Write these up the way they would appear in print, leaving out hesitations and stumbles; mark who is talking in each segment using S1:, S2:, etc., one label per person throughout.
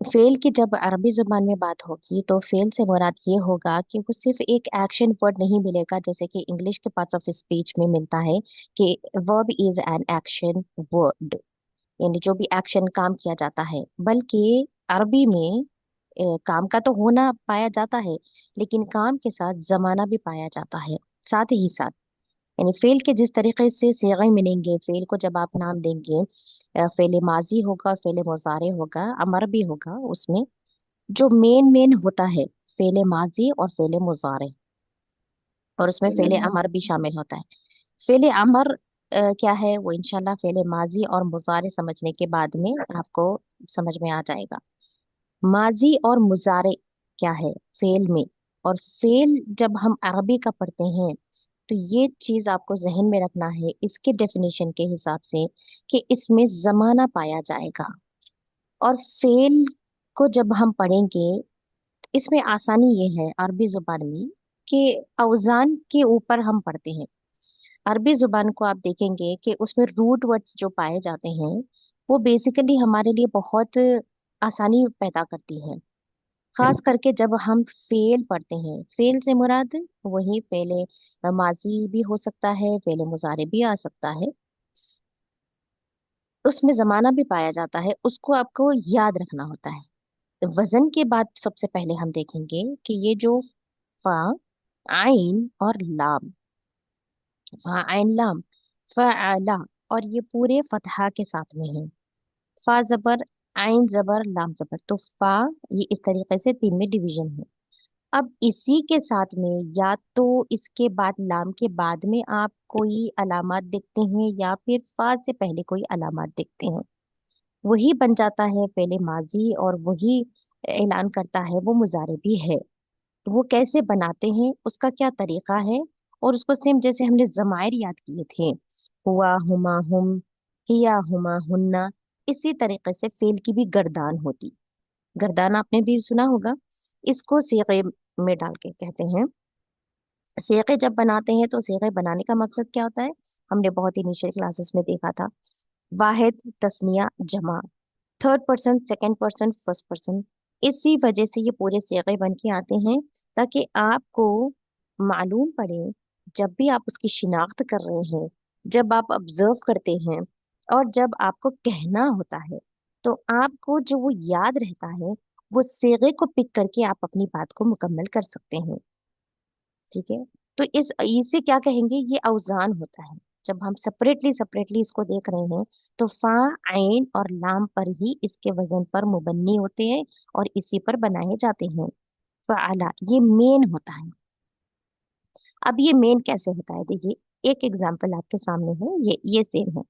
S1: Fail की जब अरबी जुबान में बात होगी तो फेल से मुराद ये होगा कि वो सिर्फ एक एक्शन वर्ड नहीं मिलेगा, जैसे कि इंग्लिश के पार्ट्स ऑफ स्पीच में मिलता है कि verb is an action word, यानी जो भी एक्शन काम किया जाता है। बल्कि अरबी में काम का तो होना पाया जाता है, लेकिन काम के साथ जमाना भी पाया जाता है साथ ही साथ। यानी फेल के जिस तरीके से सीगे मिलेंगे, फेल को जब आप नाम देंगे, फेल माजी होगा, फेल मुजारे होगा, अमर भी होगा, उसमें जो मेन मेन होता है फेले माजी और फेले मुजारे, और उसमें फेले अमर भी शामिल होता है। फेले अमर क्या है वो इंशाल्लाह फेले माजी और मुजारे समझने के बाद में आपको समझ में आ जाएगा। माजी और मुजारे क्या है फेल में। और फेल जब हम अरबी का पढ़ते हैं तो ये चीज आपको जहन में रखना है इसके डेफिनेशन के हिसाब से कि इसमें जमाना पाया जाएगा। और फेल को जब हम पढ़ेंगे, इसमें आसानी ये है अरबी जुबान में कि अवजान के ऊपर हम पढ़ते हैं। अरबी जुबान को आप देखेंगे कि उसमें रूट वर्ड्स जो पाए जाते हैं वो बेसिकली हमारे लिए बहुत आसानी पैदा करती है। खास करके जब हम फेल पढ़ते हैं, फेल से मुराद वही फेले माजी भी हो सकता है, फेले मुजारे भी आ सकता है, उसमें जमाना भी पाया जाता है, उसको आपको याद रखना होता है। तो वजन के बाद सबसे पहले हम देखेंगे कि ये जो फा, आइन और लाम, फा आइन लाम, फ़अला, और ये पूरे फतहा के साथ में है। फा जबर, आइन जबर, लाम जबर, तो फा, ये इस तरीके से तीन में डिवीजन है। अब इसी के साथ में या तो इसके बाद लाम के बाद में आप कोई अलामत देखते हैं या फिर फा से पहले कोई अलामत देखते हैं, वही बन जाता है फेले माजी, और वही ऐलान करता है वो मुजारे भी है। तो वो कैसे बनाते हैं, उसका क्या तरीका है, और उसको सेम जैसे हमने जमायर याद किए थे, हुआ, हुमा, हुम, हिया, हुमा, हुन्ना, इसी तरीके से फेल की भी गर्दान होती। गर्दान आपने भी सुना होगा, इसको सीगे में डाल के कहते हैं। सीगे जब बनाते हैं तो सीगे बनाने का मकसद क्या होता है, हमने बहुत इनिशियल क्लासेस में देखा था। वाहिद, तस्निया, जमा, third person, second person, first person, इसी वजह से ये पूरे सीगे बन के आते हैं, ताकि आपको मालूम पड़े जब भी आप उसकी शिनाख्त कर रहे हैं, जब आप ऑब्जर्व करते हैं, और जब आपको कहना होता है, तो आपको जो वो याद रहता है, वो सीगे को पिक करके आप अपनी बात को मुकम्मल कर सकते हैं। ठीक है। तो इसे क्या कहेंगे, ये औजान होता है। जब हम सेपरेटली सेपरेटली इसको देख रहे हैं तो फा, आइन और लाम पर ही इसके वजन पर मुबन्नी होते हैं और इसी पर बनाए जाते हैं। फ़अला ये मेन होता है। अब ये मेन कैसे होता है, देखिए एक एग्जांपल आपके सामने है, ये सेम है।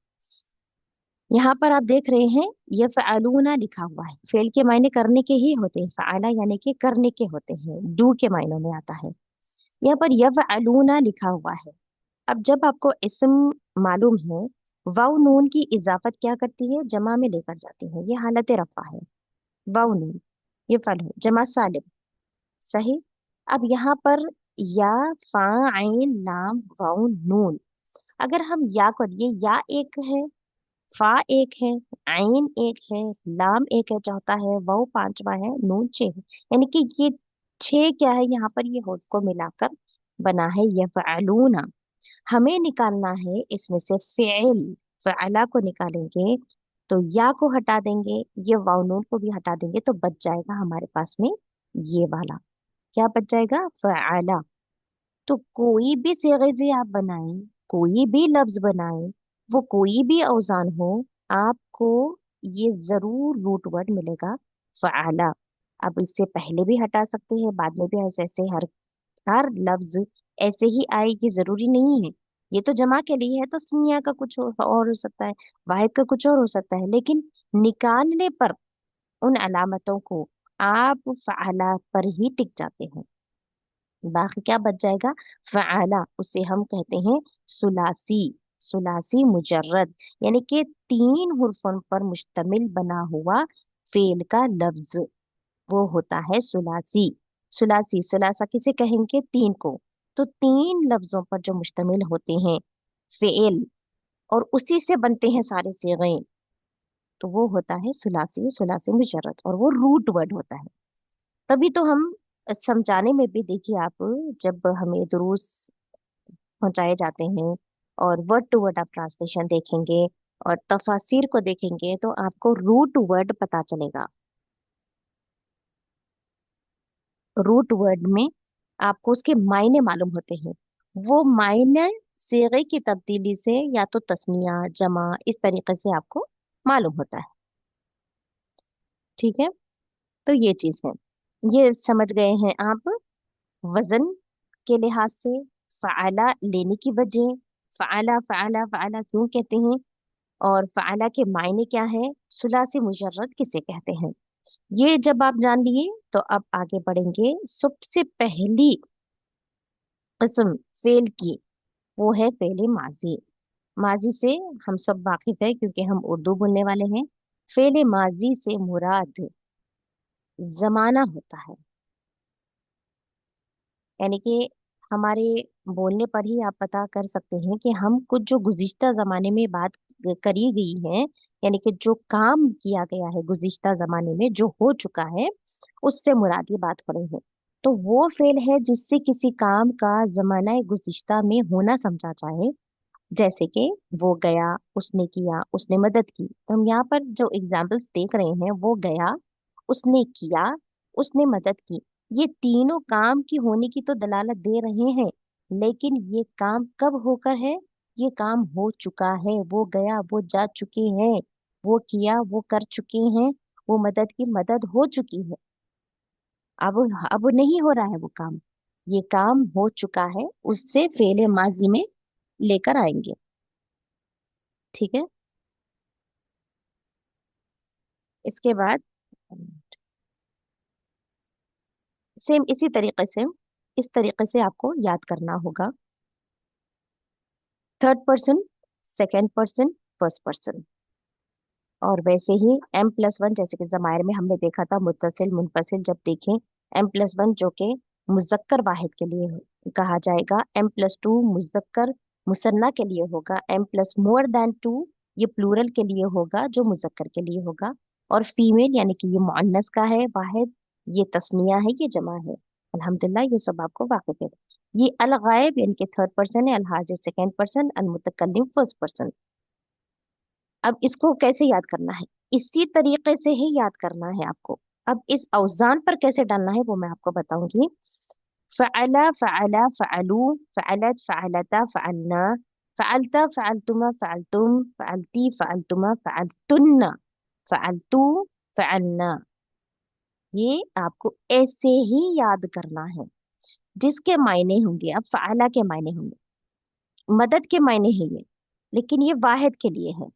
S1: यहाँ पर आप देख रहे हैं ये फ़अलूना लिखा हुआ है, फेल के मायने करने के ही होते हैं, फ़अला यानी कि करने के होते हैं, डू के मायनों में आता है। यहाँ पर यफ़अलूना लिखा हुआ है। अब जब आपको इसम मालूम है, वाव नून की इजाफत क्या करती है, जमा में लेकर जाती है, ये हालत रफा है। वाव नून, ये फल है, जमा सालिम, सही। अब यहाँ पर या, फा, आइन, लाम, वाव नून, अगर हम या को, ये या एक है, फा एक है, आइन एक है, लाम एक है, चौथा है, वाव पांचवा है, नून छह है। यानी कि ये छह क्या है, यहाँ पर ये होश को मिलाकर बना है यफ़अलूना। हमें निकालना है इसमें से फेल, फ़अला को निकालेंगे तो या को हटा देंगे, ये वाव नून को भी हटा देंगे, तो बच जाएगा हमारे पास में ये वाला, क्या बच जाएगा, फ़अला। तो कोई भी सीगे से आप बनाएं, कोई भी लफ्ज बनाएं, वो कोई भी औजान हो, आपको ये जरूर रूट वर्ड मिलेगा, फ़अला। अब इससे पहले भी हटा सकते हैं, बाद में भी, ऐसे ऐसे हर हर लफ्ज ऐसे ही आए ये जरूरी नहीं है। ये तो जमा के लिए है, तो सिया का कुछ और हो सकता है, वाहिद का कुछ और हो सकता है, लेकिन निकालने पर उन अलामतों को आप फ़अला पर ही टिक जाते हैं। बाकी क्या बच जाएगा, फ़अला, उसे हम कहते हैं सुलासी। सुलासी मुजर्रद, यानी कि तीन हुर्फों पर मुश्तमिल बना हुआ फेल का लफ्ज, वो होता है सुलासी। सुलासी, सुलासा किसे कहेंगे, तीन को। तो तीन लफ्जों पर जो मुश्तमिल होते हैं फेल, और उसी से बनते हैं सारे सीगे। तो वो होता है सुलासी, सुलासी मुशर्रत, और वो रूट वर्ड होता है। तभी तो हम समझाने में भी देखिए आप, जब हमें दुरूस पहुंचाए जाते हैं और वर्ड टू वर्ड आप ट्रांसलेशन देखेंगे और तफासिर को देखेंगे तो आपको रूट वर्ड पता चलेगा। रूट वर्ड में आपको उसके मायने मालूम होते हैं। वो मायने सीगे की तब्दीली से या तो तस्निया, जमा, इस तरीके से आपको मालूम होता है। ठीक है, तो ये चीज है। ये समझ गए हैं आप वजन के लिहाज से फ़आला लेने की वजह, फ़आला फ़आला फ़आला क्यों कहते हैं, और फ़आला के मायने क्या है, सुलासी मुजर्रद किसे कहते हैं। ये जब आप जान लिए तो अब आगे बढ़ेंगे। सबसे पहली किस्म फेल की, वो है फेल माजी। माजी से हम सब वाकिफ है क्योंकि हम उर्दू बोलने वाले हैं। फेल माजी से मुराद जमाना होता है, यानी कि हमारे बोलने पर ही आप पता कर सकते हैं कि हम कुछ जो गुज़िश्ता जमाने में बात करी गई है, यानी कि जो काम किया गया है गुज़िश्ता जमाने में जो हो चुका है, उससे मुराद ये बात हो रही है। तो वो फेल है जिससे किसी काम का जमाना गुज़िश्ता में होना समझा जाए। जैसे कि वो गया, उसने किया, उसने मदद की। तो हम यहाँ पर जो एग्जाम्पल्स देख रहे हैं, वो गया, उसने किया, उसने मदद की, ये तीनों काम की होने की तो दलालत दे रहे हैं। लेकिन ये काम कब होकर है, ये काम हो चुका है, वो गया, वो जा चुके हैं, वो किया, वो कर चुके हैं, वो मदद की, मदद हो चुकी है। अब नहीं हो रहा है वो काम, ये काम हो चुका है, उससे फेले माजी में लेकर आएंगे। ठीक है, इसके बाद सेम इसी तरीके से, इस तरीके से आपको याद करना होगा। Third person, second person, first person, और वैसे ही M+1, जैसे कि जमायर में हमने देखा था मुत्तसिल मुनफसिल, जब देखें M+1 जो कि मुजक्कर वाहिद के लिए कहा जाएगा, M+2 मुजक्कर मुसन्ना के लिए होगा, M+more than 2 ये प्लूरल के लिए होगा जो मुजक्कर के लिए होगा, और फीमेल यानी कि ये मुअन्नस का है वाहिद, ये तस्निया है, ये जमा है। अल्हम्दुलिल्लाह ये सब आपको वाकिफ है। ये अल गायब यानी कि थर्ड पर्सन है, अल हाजिर सेकेंड पर्सन, अल मुतकल्लिम फर्स्ट पर्सन। अब इसको कैसे याद करना है, इसी तरीके से ही याद करना है आपको। अब इस औजान पर कैसे डालना है वो मैं आपको बताऊंगी। फ़अला फ़अला फ़अलू, फ़अलत फ़अलता फ़अलना, फ़अलता फ़अलतुमा फ़अलतुम, फ़अलती फ़अलतुमा फ़अलतुन्ना, फ़अलतू फ़अलना। ये आपको ऐसे ही याद करना है, जिसके मायने होंगे, अब फ़अला के मायने होंगे, मदद के मायने है ये, लेकिन ये वाहिद के लिए है।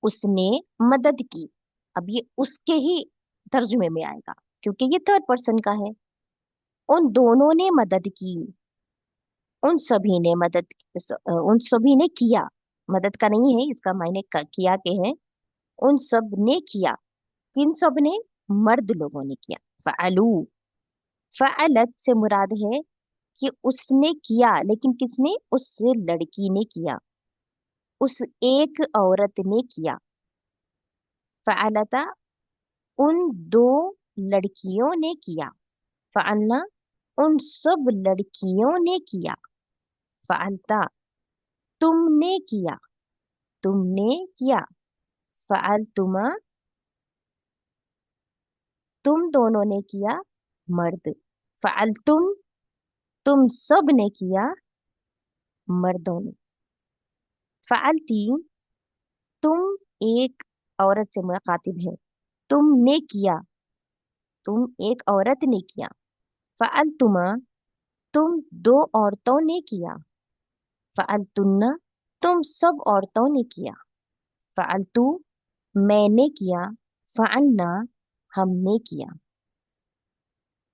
S1: उसने मदद की, अब ये उसके ही तर्जुमे में आएगा क्योंकि ये थर्ड पर्सन का है। उन दोनों ने मदद की, उन सभी ने मदद, उन सभी ने किया, मदद का नहीं है इसका मायने किया के है। उन सब ने किया, किन सब ने, मर्द लोगों ने किया। फ़अलू, फ़अलत से मुराद है कि उसने किया, लेकिन किसने, उस लड़की ने किया, उस एक औरत ने किया। फ़अलता, उन दो लड़कियों ने किया। फ़अलना, उन सब लड़कियों ने किया। फ़अलता, तुमने किया, तुमने किया। फ़अलतुमा, तुम दोनों ने किया, मर्द। फ़अलतुम, तुम सब ने किया, मर्दों ने। फ़अलती, तुम एक औरत से मुखातिब है, तुमने किया, तुम एक औरत ने किया। फ़अलतुमा, तुम दो औरतों ने किया। फ़अलतुन्ना, तुम सब औरतों ने किया। फ़अलतु, मैंने किया। फ़अलना, हमने किया।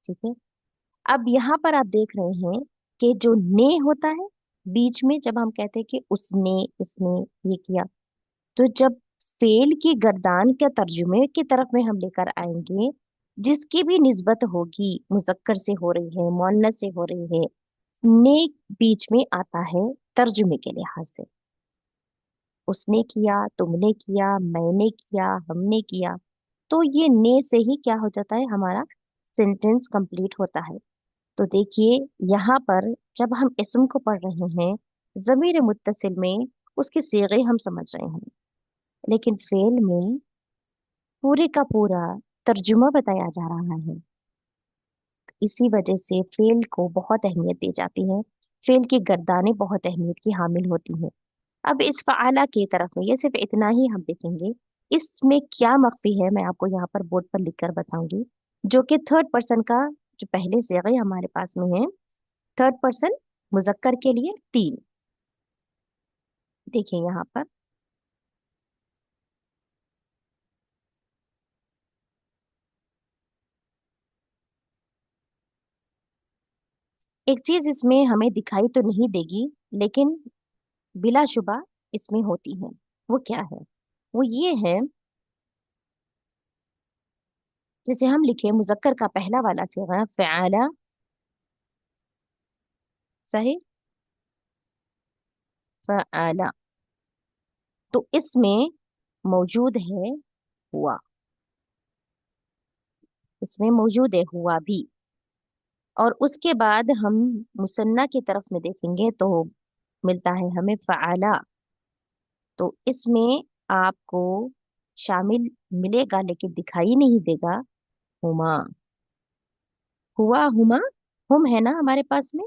S1: ठीक है, अब यहाँ पर आप देख रहे हैं कि जो ने होता है बीच में, जब हम कहते हैं कि उसने, इसने, ये किया, तो जब फेल की गर्दान के तर्जुमे की तरफ में हम लेकर आएंगे, जिसकी भी निस्बत होगी मुजक्कर से हो रही है, मुअन्नस से हो रही है, ने बीच में आता है तर्जुमे के लिहाज से। उसने किया, तुमने किया, मैंने किया, हमने किया। तो ये ने से ही क्या हो जाता है, हमारा सेंटेंस कंप्लीट होता है। तो देखिए, यहाँ पर जब हम इस्म को पढ़ रहे हैं, जमीर मुत्तसिल में उसके सीगे हम समझ रहे हैं, लेकिन फेल में पूरे का पूरा तर्जुमा बताया जा रहा है। इसी वजह से फेल को बहुत अहमियत दी जाती है। फेल की गर्दानें बहुत अहमियत की हामिल होती हैं। अब इस फ़आला की तरफ में ये सिर्फ इतना ही हम देखेंगे। इसमें क्या मख्फी है मैं आपको यहाँ पर बोर्ड पर लिखकर बताऊंगी। जो कि थर्ड पर्सन का जो पहले से हमारे पास में है, थर्ड पर्सन मुजक्कर के लिए तीन। देखिए यहाँ पर एक चीज इसमें हमें दिखाई तो नहीं देगी, लेकिन बिलाशुबा इसमें होती है। वो क्या है? वो ये है, जैसे हम लिखे मुजक्कर का पहला वाला सिगा फ़आला, सही, फ़आला, तो इसमें मौजूद है हुआ। इसमें मौजूद है हुआ भी। और उसके बाद हम मुसन्ना की तरफ में देखेंगे तो मिलता है हमें फ़आला। तो इसमें आपको शामिल मिलेगा, लेकिन दिखाई नहीं देगा, हुमा। हुआ, हुमा, हम है ना हमारे पास में।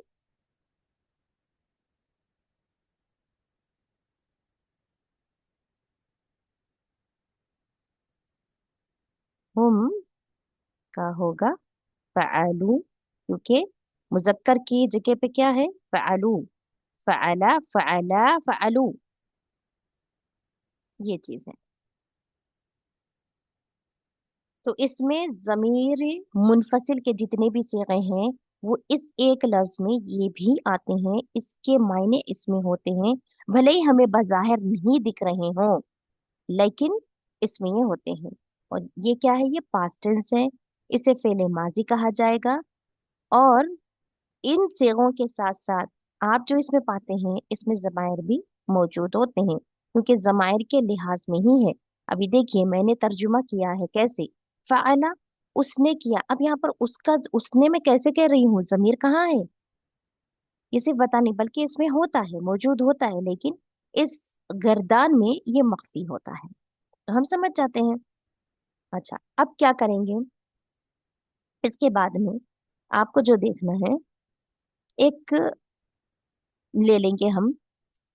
S1: हम का होगा फ़आलू, क्योंकि मुजक्कर की जगह पे क्या है, फ़आलू। फ़आला, फ़आला, फ़आलू, ये चीज है। तो इसमें जमीर मुनफसिल के जितने भी सीगे हैं, वो इस एक लफ्ज में ये भी आते हैं, इसके मायने इसमें होते हैं। भले ही हमें बज़ाहिर नहीं दिख रहे हों, लेकिन इसमें ये होते हैं। और ये क्या है, ये पास्ट टेंस है। इसे फेले माजी कहा जाएगा। और इन सेगों के साथ साथ आप जो इसमें पाते हैं, इसमें जमायर भी मौजूद होते हैं, क्योंकि जमायर के लिहाज में ही है। अभी देखिए, मैंने तर्जुमा किया है कैसे, फ़आला, उसने किया। अब यहाँ पर उसका, उसने में कैसे कह रही हूँ, जमीर कहाँ है? ये सिर्फ बता नहीं, बल्कि इसमें होता है, मौजूद होता है, लेकिन इस गर्दान में ये मख्फी होता है। तो हम समझ जाते हैं। अच्छा, अब क्या करेंगे इसके बाद में, आपको जो देखना है, एक ले लेंगे हम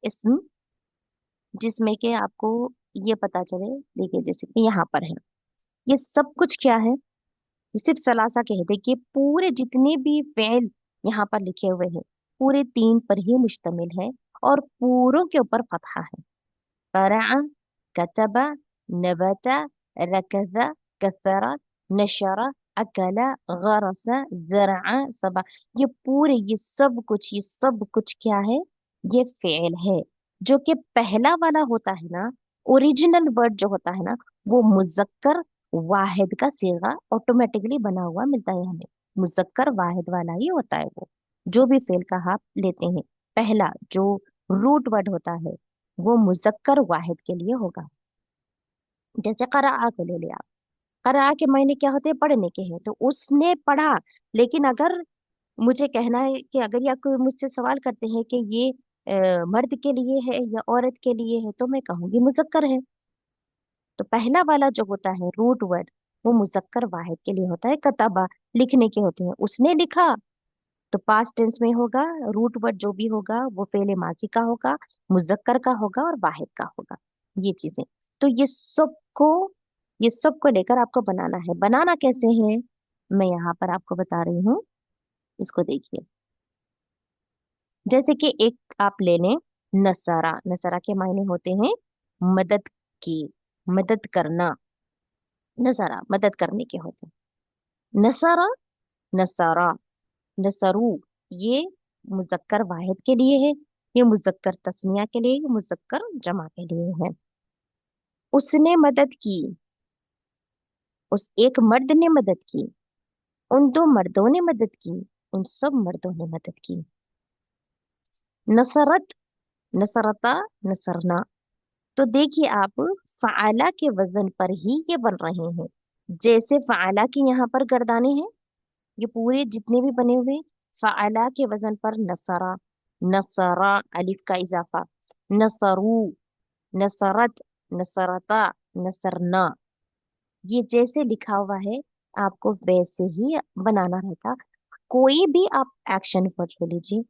S1: इसम, जिसमें कि आपको ये पता चले। देखिए, जैसे कि यहाँ पर है, ये सब कुछ क्या है, ये सिर्फ सलासा कह दे कि पूरे जितने भी फेल यहाँ पर लिखे हुए हैं, पूरे तीन पर ही मुश्तमिल है, और पूरों के ऊपर फतहा है। क़रअ, कतबा, नबता, रकज़, कसरा, नशरा, अकला, गरसा, ज़रअ, सबा। ये पूरे, ये सब कुछ क्या है, ये फेल है। जो कि पहला वाला होता है ना, ओरिजिनल वर्ड जो होता है ना, वो मुजक्कर वाहिद का सीगा ऑटोमेटिकली बना हुआ मिलता है हमें। मुजक्कर वाहिद वाला ही होता है वो। जो भी फेल का आप लेते हैं, पहला जो रूट वर्ड होता है, वो मुजक्कर वाहिद के लिए होगा। जैसे करा को ले लिया आप, करा के मायने क्या होते हैं, पढ़ने के हैं, तो उसने पढ़ा। लेकिन अगर मुझे कहना है कि अगर या कोई मुझसे सवाल करते हैं कि ये मर्द के लिए है या औरत के लिए है, तो मैं कहूंगी मुजक्कर है। तो पहला वाला जो होता है रूट वर्ड, वो मुजक्कर वाहिद के लिए होता है। कतबा, लिखने के होते हैं, उसने लिखा, तो पास्ट टेंस में होगा। रूट वर्ड जो भी होगा वो फेले माजी का होगा, मुजक्कर का होगा और वाहिद का होगा। ये चीजें, तो ये सबको लेकर आपको बनाना है। बनाना कैसे है, मैं यहाँ पर आपको बता रही हूँ। इसको देखिए, जैसे कि एक आप ले लें, नसरा। नसरा के मायने होते हैं मदद की, मदद करना। नसरा मदद करने के होते हैं। नसरा, नसरा, नसरू, ये मुजक्कर वाहिद के लिए है, ये मुजक्कर तस्निया के लिए, ये मुजक्कर जमा के लिए है। उसने मदद की, उस एक मर्द ने मदद की, उन दो मर्दों ने मदद की, उन सब मर्दों ने मदद की। नसरत, नसरता, नसरना, तो देखिए आप, फ़अला के वजन पर ही ये बन रहे हैं। जैसे फ़अला के यहाँ पर गर्दाने हैं, ये पूरे जितने भी बने हुए, फ़अला के वजन पर नसरा, नसरा अलिफ का इजाफा, नसरू, नसरत, नसरता, नसरना, ये जैसे लिखा हुआ है आपको वैसे ही बनाना रहता। कोई भी आप एक्शन वर्ड ले लीजिए,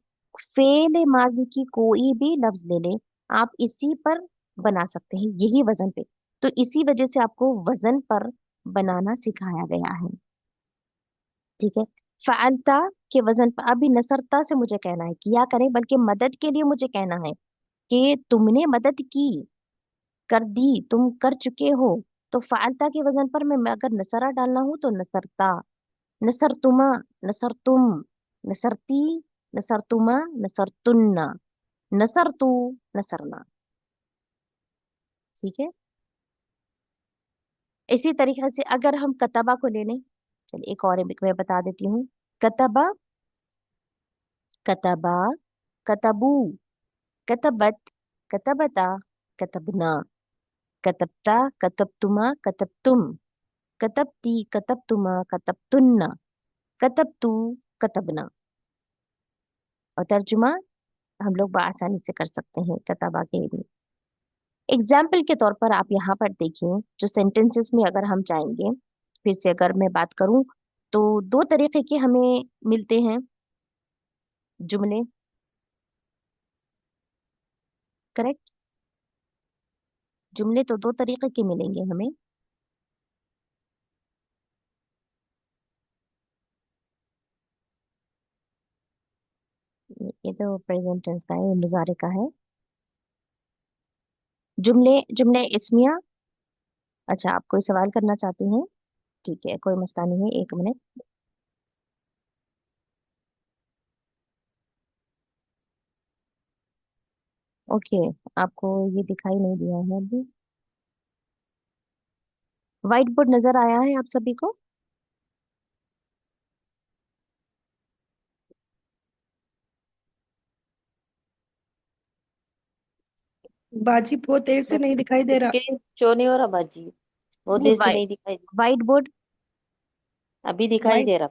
S1: फेल माजी की कोई भी लफ्ज ले ले, आप इसी पर बना सकते हैं, यही वजन पे। तो इसी वजह से आपको वजन पर बनाना सिखाया गया है। ठीक है। फालता के वजन पर, अभी नसरता से मुझे कहना है किया करें, बल्कि मदद के लिए मुझे कहना है कि तुमने मदद की, कर दी, तुम कर चुके हो। तो फालता के वजन पर मैं अगर नसरा डालना हूं तो नसरता, नसरतुमा, नसरतुम, नसरती, नसरतुमा, नसरतुन्ना, नसरतु, नसरना। ठीक है। इसी तरीके से अगर हम कतबा को ले लें, चलिए एक और मैं बता देती हूँ। कतबा, कतबा, कतबू, कतबत, कतबता, कतबना, कतबता, कतबतुमा, कतबतुम, कतबती, कतबतुमा, कतबतुन्ना, कतबतू, कतबना। और तर्जुमा हम लोग बआसानी से कर सकते हैं कतबा के लिए। एग्जाम्पल के तौर पर आप यहाँ पर देखिए, जो सेंटेंसेस में अगर हम जाएंगे, फिर से अगर मैं बात करूं, तो दो तरीके के हमें मिलते हैं जुमले। करेक्ट। जुमले तो दो तरीके के मिलेंगे हमें। ये तो प्रेजेंट टेंस का है, ये मुजारे का है। जुमले, जुमले इस्मिया। अच्छा, आप कोई सवाल करना चाहते हैं? ठीक है, कोई मसला नहीं है, एक मिनट। ओके, आपको ये दिखाई नहीं दिया है अभी। व्हाइट बोर्ड नजर आया है आप सभी को?
S2: बाजी बहुत देर से नहीं दिखाई दे रहा।
S3: स्क्रीन शो नहीं हो रहा बाजी, बहुत
S1: नहीं,
S3: देर से नहीं दिखाई।
S1: व्हाइट बोर्ड,
S3: अभी दिखाई
S1: व्हाइट
S3: दे रहा।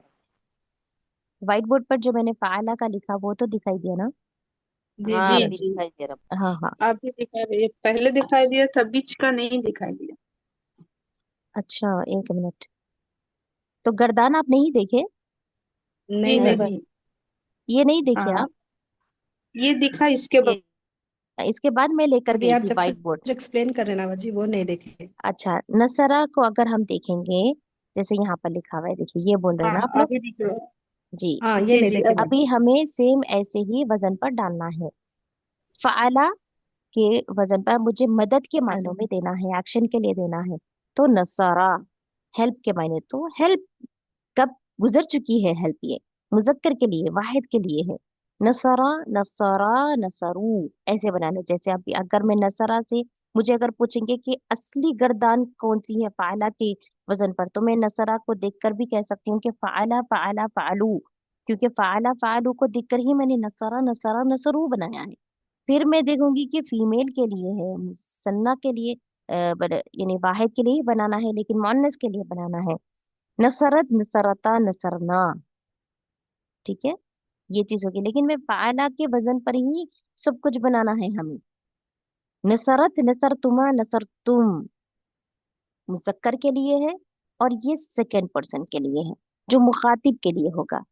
S1: व्हाइट बोर्ड पर जो मैंने फाला का लिखा वो तो दिखाई दिया ना?
S2: जी
S3: हाँ
S2: जी।
S4: जी
S3: अभी
S4: जी।
S3: दिखाई दे रहा।
S1: हाँ हाँ।
S4: अभी दिखाई दिया, पहले दिखाई दिया था, बीच का नहीं दिखाई दिया।
S1: अच्छा, एक मिनट। तो गर्दान आप नहीं देखे?
S2: नहीं
S4: जी
S3: नहीं
S2: बाजी।
S3: बस
S4: नहीं।
S1: ये नहीं देखे
S4: हाँ,
S1: आप?
S4: ये दिखा इसके बाद।
S3: ये
S1: इसके बाद मैं लेकर
S2: अभी
S1: गई
S2: आप
S1: थी
S2: जब से
S1: व्हाइट बोर्ड।
S2: जो एक्सप्लेन कर रहे हैं ना बाजी, वो नहीं देखे।
S1: अच्छा, नसरा को अगर हम देखेंगे, जैसे यहाँ पर लिखा हुआ है, देखिए ये बोल रहे हैं
S4: हाँ,
S1: ना आप लोग?
S4: अभी दिख रहा है।
S1: जी।
S2: हाँ, ये
S4: जी
S2: नहीं
S4: जी,
S2: देखे
S4: अभी
S2: बाजी।
S1: अभी हमें सेम ऐसे ही वजन पर डालना है। फाला के वजन पर मुझे मदद के मायनों में देना है, एक्शन के लिए देना है। तो नसरा, हेल्प के मायने, तो हेल्प कब गुजर चुकी है हेल्प, ये मुजक्कर के लिए, वाहिद के लिए है। नसरा, नसरा, नसरू, ऐसे बनाने। जैसे अभी अगर मैं नसरा से, मुझे अगर पूछेंगे कि असली गर्दान कौन सी है फाला के वजन पर, तो मैं नसरा को देखकर भी कह सकती हूँ कि फाला, फाला, फालू, क्योंकि फाला फालू को देखकर ही मैंने नसरा, नसरा, नसरू बनाया है। फिर मैं देखूंगी कि फीमेल के लिए है, मुसन्ना के लिए, यानी वाहिद के लिए ही बनाना है, लेकिन मुअन्नस के लिए बनाना है। नसरत, नसरता, नसरना। ठीक है, ये चीज होगी, लेकिन मैं फाला के वजन पर ही सब कुछ बनाना है हमें। नसरत, नसरतुमा, नसरतुम, मुजक्कर के लिए है, और ये सेकंड पर्सन के लिए है, जो मुखातिब के लिए होगा,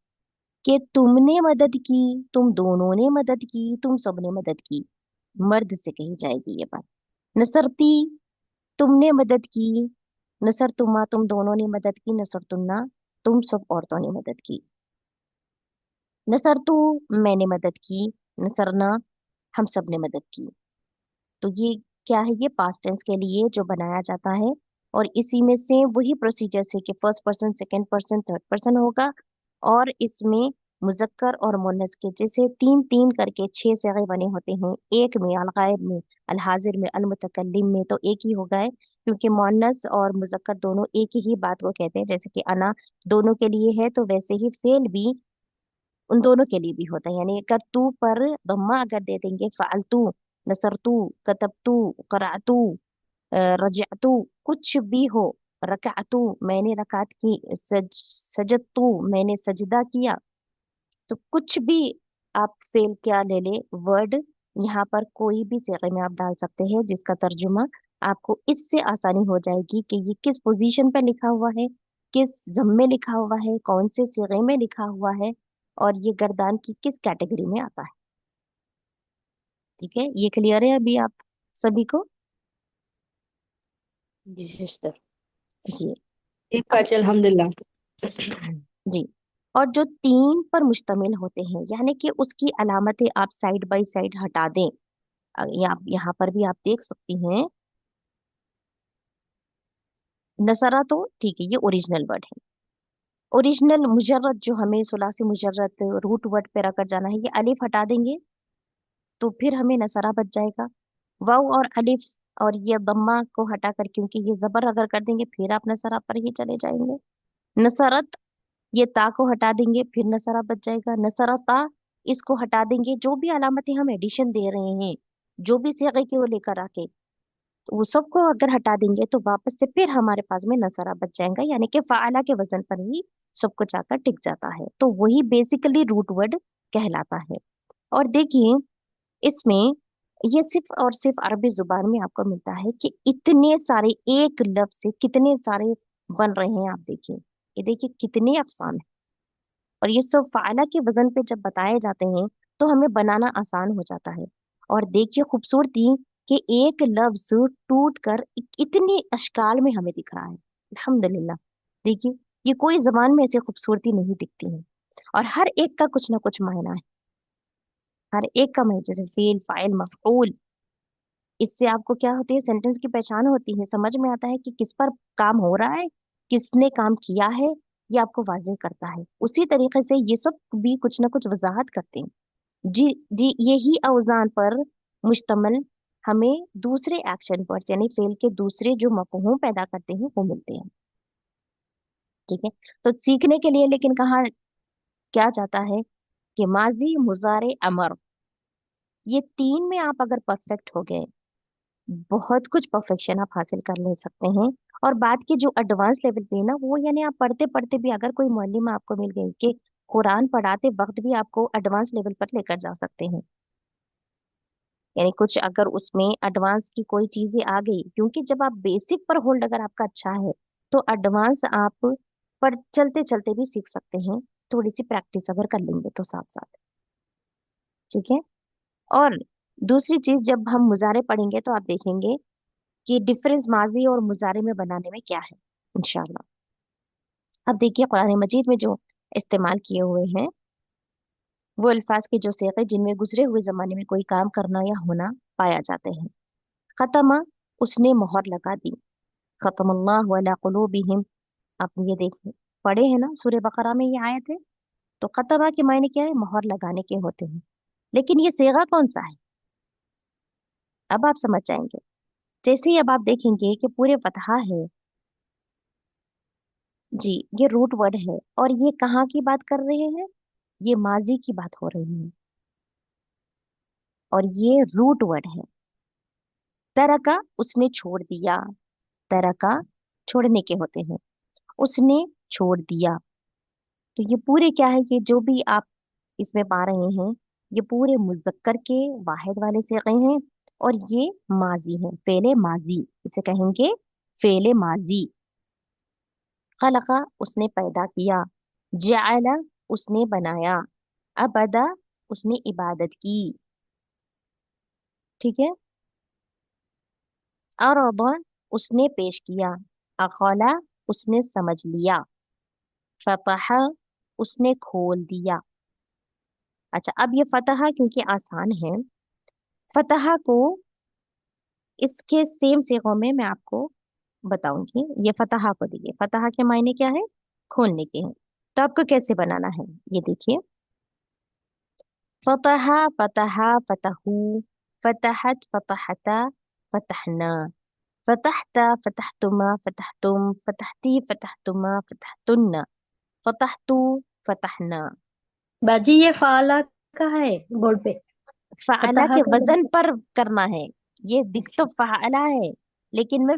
S1: कि तुमने मदद की, तुम दोनों ने मदद की, तुम सबने मदद की। मर्द से कही जाएगी ये बात। नसरती, तुमने मदद की। नसरतुमा, तुम दोनों ने मदद की। नसरतुन्ना, तुम सब औरतों ने मदद की। नसरतु, मैंने मदद की। नसरना, हम सब ने मदद की। तो ये क्या है? ये पास्ट टेंस के लिए जो बनाया जाता है, और इसी में से वही प्रोसीजर से कि first person, second person, third person होगा। और इसमें मुजक्कर और मुन्नस के जैसे तीन तीन करके छह सिगे बने होते हैं, एक में, अल गायब में, अल हाजिर में, अल मुतकल्लिम में, तो एक ही होगा है, क्योंकि मुन्नस और मुजक्कर दोनों एक ही बात को कहते हैं। जैसे कि अना दोनों के लिए है, तो वैसे ही फेल भी उन दोनों के लिए भी होता है। यानी अगर तू पर दम्मा अगर दे देंगे फालतू, नसरतू, कतबतू, करातू, रजअतू, कुछ भी हो, रकातू, मैंने रकात की, सजदतू, मैंने सजदा किया। तो कुछ भी आप फेल क्या ले ले वर्ड, यहाँ पर कोई भी सीगे में आप डाल सकते हैं जिसका तर्जुमा आपको इससे आसानी हो जाएगी कि ये किस पोजीशन पे लिखा हुआ है, किस जम में लिखा हुआ है, कौन से सीगे में लिखा हुआ है, और ये गर्दान की किस कैटेगरी में आता है। ठीक है, ये क्लियर है अभी आप सभी को?
S3: जी सिस्टर।
S1: जी।
S2: ठीक बाजी अल्हम्दुलिल्लाह।
S1: जी। और जो तीन पर मुश्तमिल होते हैं, यानी कि उसकी अलामतें आप साइड बाय साइड हटा दें। यहाँ पर भी आप देख सकती हैं, नसरा तो ठीक है, ये ओरिजिनल वर्ड है। ओरिजिनल मुजर्रद जो हमें सुलासी मुजर्रद रूट वर्ड पे रखकर जाना है, ये अलिफ हटा देंगे तो फिर हमें नसरा बच जाएगा। वाव और अलिफ और ये दम्मा को हटाकर, क्योंकि ये जबर अगर कर देंगे फिर आप नसरा पर ही चले जाएंगे। नसरत, ये ता को हटा देंगे फिर नसरा बच जाएगा। नसरता, इसको हटा देंगे, जो भी अलामतें हम एडिशन दे रहे हैं, जो भी सीगे की वो लेकर आके, तो वो सबको अगर हटा देंगे तो वापस से फिर हमारे पास में नसरा बच जाएगा, यानी कि फाला के वजन पर ही सब कुछ आकर टिक जाता है। तो वही बेसिकली रूट वर्ड कहलाता है। और देखिए, इसमें ये सिर्फ और सिर्फ अरबी जुबान में आपको मिलता है कि इतने सारे एक लफ्ज से कितने सारे बन रहे हैं। आप देखिए, ये देखिए कितने अफसान है, और ये सब फाला के वजन पे जब बताए जाते हैं तो हमें बनाना आसान हो जाता है। और देखिए खूबसूरती कि एक लफ्ज टूट कर इतने अशकाल में हमें दिख रहा है। अल्हम्दुलिल्लाह। देखिए, ये कोई जबान में ऐसी खूबसूरती नहीं दिखती है, और हर एक का कुछ ना कुछ मायना है। हर एक का मायना, जैसे फेल, फाइल, मफऊल, इससे आपको क्या होती है, सेंटेंस की पहचान होती है, समझ में आता है कि किस पर काम हो रहा है, किसने काम किया है, ये आपको वाज़ेह करता है। उसी तरीके से ये सब भी कुछ ना कुछ वजाहत करते हैं। जी जी, यही औजान पर मुश्तमल हमें दूसरे एक्शन वर्ड्स यानी फेल के दूसरे जो मफहूम पैदा करते हैं वो मिलते हैं। ठीक है, तो सीखने के लिए लेकिन कहा क्या जाता है कि माजी, मुजारे, अमर, ये तीन में आप अगर परफेक्ट हो गए, बहुत कुछ परफेक्शन आप हासिल कर ले सकते हैं। और बात की जो एडवांस लेवल पे है ना, वो यानी आप पढ़ते पढ़ते भी अगर कोई मुअल्लिम आपको मिल गई कि कुरान पढ़ाते वक्त भी आपको एडवांस लेवल पर लेकर जा सकते हैं, यानी कुछ अगर उसमें एडवांस की कोई चीजें आ गई, क्योंकि जब आप बेसिक पर होल्ड अगर आपका अच्छा है तो एडवांस आप पर चलते चलते भी सीख सकते हैं, थोड़ी सी प्रैक्टिस अगर कर लेंगे तो साथ साथ। ठीक है। और दूसरी चीज, जब हम मुजारे पढ़ेंगे तो आप देखेंगे कि डिफरेंस माजी और मुजारे में बनाने में क्या है, इंशाल्लाह। अब देखिए, कुरान मजीद में जो इस्तेमाल किए हुए हैं वो अल्फाज के जो सीगे जिनमें गुजरे हुए जमाने में कोई काम करना या होना पाया जाते हैं। खत्मा, उसने मोहर लगा दी। खत्मल्लाहु अला कुलूबिहिम, आप ये देखिए, पढ़े हैं ना सूरह बकरा में ये आयत है। तो खत्मा के मायने क्या है, मोहर लगाने के होते हैं। लेकिन ये सीगा कौन सा है, अब आप समझ जाएंगे। जैसे ही अब आप देखेंगे कि पूरे फतहा है, जी, ये रूट वर्ड है, और ये कहाँ की बात कर रहे हैं, ये माजी की बात हो रही है, और ये रूट वर्ड है। तरका, उसने छोड़ दिया। तरका छोड़ने के होते हैं, उसने छोड़ दिया। तो ये पूरे क्या है, ये जो भी आप इसमें पा रहे हैं, ये पूरे मुज़क्कर के वाहिद वाले सीगे हैं, और ये माजी है, फेले माजी इसे कहेंगे, फेले माजी। खलका, उसने पैदा किया। जअला, उसने बनाया। अबदा, उसने इबादत की। ठीक है। अरदा, उसने पेश किया। अकला, उसने समझ लिया। फतह, उसने खोल दिया। अच्छा, अब ये फतह क्योंकि आसान है, फतह को इसके सेम सीगों में मैं आपको बताऊंगी। ये फतहा को देखिए, फतहा के मायने क्या है, खोलने के हैं। तो आपको कैसे बनाना है, ये देखिए। फतहा, फतहा, फतहू, फतहत, फतहता, फतहना, फतहता, फतहतुमा, फतहतुम, फतहती, फतहतुमा, फतहतुन्ना, फतहतु, फतहना।
S2: बाजी ये फाला का है बोर्ड पे।
S1: फ़अला
S2: फतहा
S1: के
S2: का
S1: वजन पर करना है। ये दिख तो फ़अला है, लेकिन मैं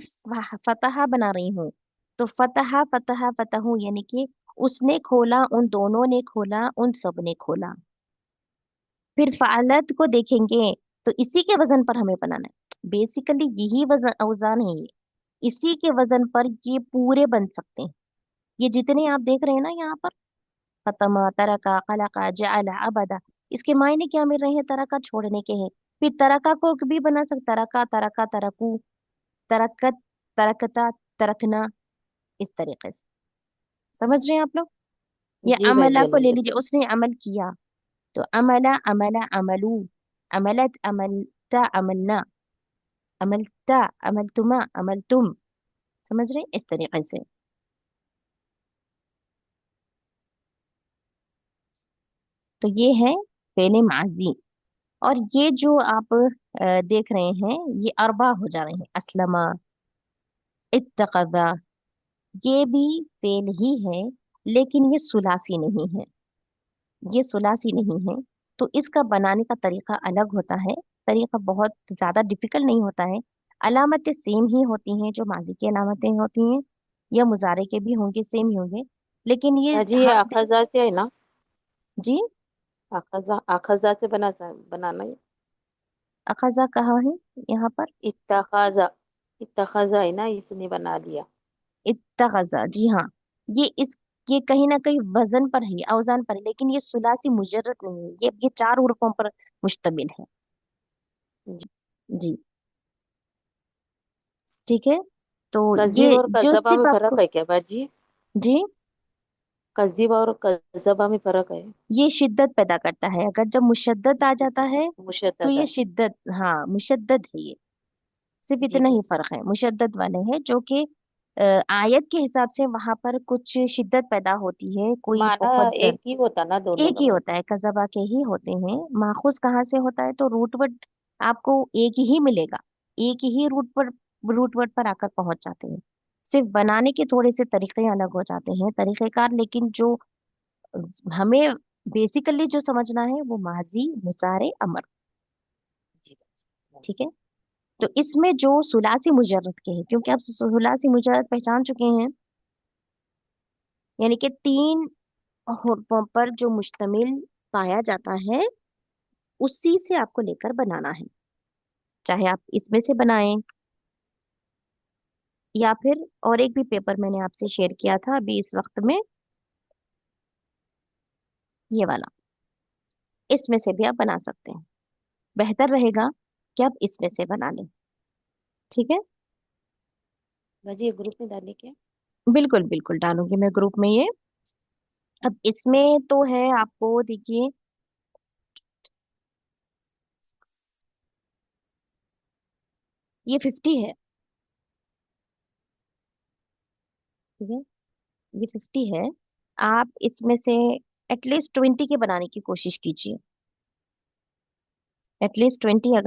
S1: फतहा बना रही हूँ। तो फतहा फतहा फतहू यानी कि उसने खोला, उन दोनों ने खोला, उन सब ने खोला। फिर फ़अलत को देखेंगे तो इसी के वजन पर हमें बनाना है। बेसिकली यही वजन औजान है ये। इसी के वजन पर ये पूरे बन सकते हैं। ये जितने आप देख रहे हैं ना यहाँ पर, खत्म, तरका, खलका, जअला, अबदा, इसके मायने क्या मिल रहे हैं? तरका छोड़ने के हैं। फिर तरका को भी बना सकता, तरका, तरका, तरकू, तरकत, तरकता, तरकना, इस तरीके से। समझ रहे हैं आप लोग? ये
S3: जी बाजी
S1: अमला को ले लीजिए,
S3: अलहमदुलिल्लाह।
S1: उसने अमल किया, तो अमला, अमला, अमलू, अमलत, अमलता, अमलना, अमलता, अमलतुमा, अमलतुम। समझ रहे हैं? इस तरीके से। तो ये है फेले माजी। और ये जो आप देख रहे हैं, ये अरबा हो जा रहे हैं। असलमा, इत्तखज़ा, ये भी फेल ही है, लेकिन ये सुलासी नहीं है। ये सुलासी नहीं है। तो इसका बनाने का तरीका अलग होता है। तरीका बहुत ज्यादा डिफिकल्ट नहीं होता है। अलामतें सेम ही होती हैं, जो माजी की अलामतें होती हैं या मुजारे के भी होंगे, सेम ही होंगे। लेकिन ये
S3: बाजी ये
S1: हम
S3: अखजा से है ना?
S1: जी,
S3: अखजा अखजा से बनाना है।
S1: अखजा कहाँ है यहाँ पर?
S3: इत्तखाजा, इत्तखाजा है ना, इसने बना लिया।
S1: इत्तखज़ा, जी हाँ। ये इस ये कहीं ना कहीं वजन पर है, औजान पर है, लेकिन ये सुलासी मुजर्रद नहीं है। ये चार हुर्फों पर मुश्तमिल है।
S3: जी।
S1: जी, ठीक है। तो
S3: कजीब
S1: ये
S3: और
S1: जो
S3: कजबा में
S1: सिर्फ आपको,
S3: फर्क है क्या बाजी?
S1: जी,
S3: कजीब और कजबा में फर्क है?
S1: ये शिद्दत पैदा करता है। अगर जब मुशद्दत आ जाता है तो ये
S3: मुशद्ददा।
S1: शिद्दत, हाँ, मुशद्दद है ये। सिर्फ
S3: जी
S1: इतना ही
S3: बाजी।
S1: फर्क है, मुशद्दद वाले हैं जो कि आयत के हिसाब से वहां पर कुछ शिद्दत पैदा होती है, कोई
S3: माना
S1: बहुत
S3: एक ही होता ना दोनों
S1: एक
S3: का
S1: ही
S3: बाजी?
S1: होता है, कज़बा के ही होते हैं। माखूज कहाँ से होता है? तो रूट वर्ड आपको एक ही मिलेगा। एक ही रूट वर्ड पर आकर पहुंच जाते हैं। सिर्फ बनाने के थोड़े से तरीके अलग हो जाते हैं, तरीकेकार, लेकिन जो हमें बेसिकली जो समझना है वो माजी, मुसारे, अमर।
S3: जी बाजी।
S1: ठीक है। तो इसमें जो सुलासी मुजर्रद के हैं, क्योंकि आप सुलासी मुजर्रद पहचान चुके हैं, यानी कि तीन हुर्फों पर जो मुश्तमिल पाया जाता है, उसी से आपको लेकर बनाना है। चाहे आप इसमें से बनाएं, या फिर और एक भी पेपर मैंने आपसे शेयर किया था अभी इस वक्त में, ये वाला, इसमें से भी आप बना सकते हैं। बेहतर रहेगा कि आप इसमें से बना लें। ठीक है।
S3: बाजी ये ग्रुप में डालने क्या?
S1: बिल्कुल बिल्कुल डालूंगी मैं ग्रुप में ये। अब इसमें तो है, आपको देखिए, ये 50 है। ठीक है, ये 50 है। आप इसमें से एटलीस्ट 20 के बनाने की कोशिश कीजिए। एटलीस्ट 20 अगर